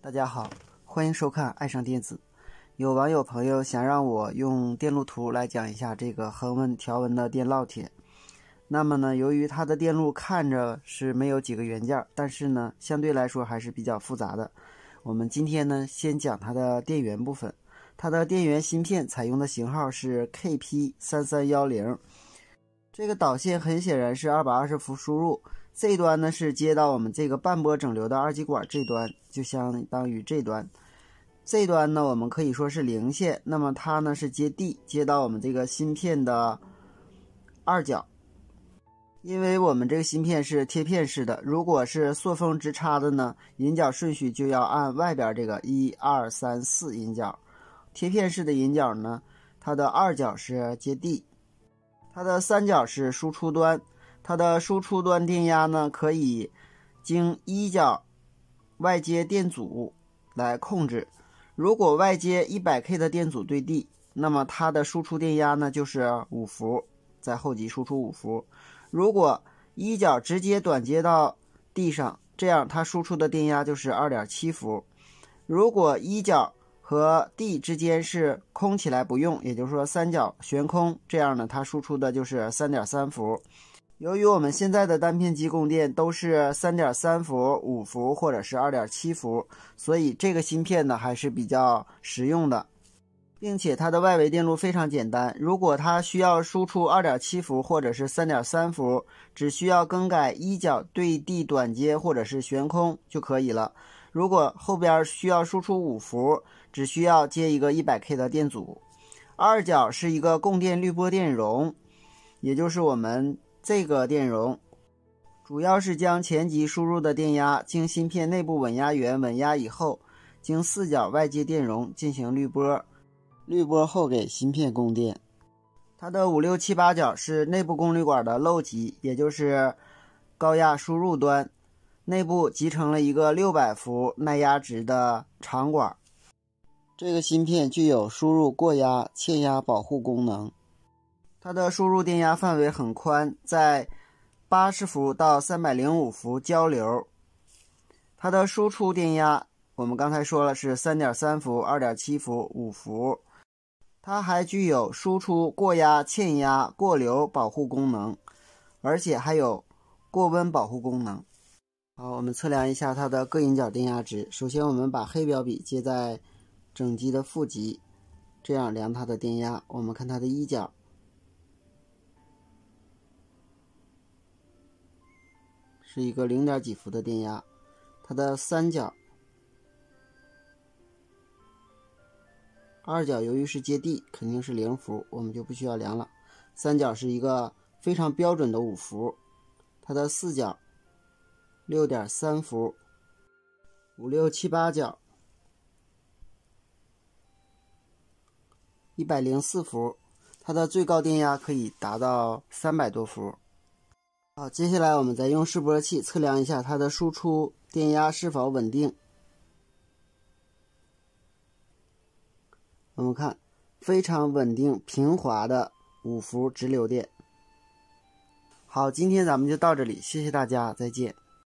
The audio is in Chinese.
大家好，欢迎收看爱上电子。有网友朋友想让我用电路图来讲一下这个恒温条纹的电烙铁。那么呢，由于它的电路看着是没有几个元件，但是呢，相对来说还是比较复杂的。我们今天呢，先讲它的电源部分。它的电源芯片采用的型号是 KP3310。这个导线很显然是220伏输入，这端呢是接到我们这个半波整流的二极管这端，就相当于这端。这端呢我们可以说是零线，那么它呢是接地，接到我们这个芯片的二角。因为我们这个芯片是贴片式的，如果是塑封直插的呢，引脚顺序就要按外边这个1、2、3、4引脚。贴片式的引脚呢，它的二角是接地，它的三角是输出端，它的输出端电压呢可以经一角外接电阻来控制。如果外接 100K 的电阻对地，那么它的输出电压呢就是5伏，在后级输出5伏。如果一角直接短接到地上，这样它输出的电压就是 2.7 伏。如果一角和地之间是空起来不用，也就是说三角悬空，这样呢它输出的就是 3.3 伏。由于我们现在的单片机供电都是 3.3 伏、5伏或者是 2.7 伏，所以这个芯片呢还是比较实用的，并且它的外围电路非常简单。如果它需要输出 2.7 伏或者是 3.3 伏，只需要更改一角对地短接或者是悬空就可以了。如果后边需要输出5伏，只需要接一个 100K 的电阻。二角是一个供电滤波电容，也就是我们这个电容主要是将前级输入的电压经芯片内部稳压源稳压以后，经四角外接电容进行滤波，滤波后给芯片供电。它的5、6、7、8角是内部功率管的漏级，也就是高压输入端，内部集成了一个600伏耐压值的长管。这个芯片具有输入过压、欠压保护功能。它的输入电压范围很宽，在80伏到305伏交流。它的输出电压我们刚才说了是 3.3 伏、2.7 伏、5伏。它还具有输出过压、欠压、过流保护功能，而且还有过温保护功能。好，我们测量一下它的各引脚电压值。首先我们把黑表笔接在整机的负极，这样量它的电压。我们看它的一角是一个 0. 几伏的电压，它的三角二角由于是接地肯定是0伏，我们就不需要量了。三角是一个非常标准的5伏，它的四角 6.3 伏，5、6、7、8角104伏，它的最高电压可以达到300多伏。好，接下来我们再用示波器测量一下它的输出电压是否稳定。我们看非常稳定平滑的5伏直流电。好，今天咱们就到这里，谢谢大家，再见。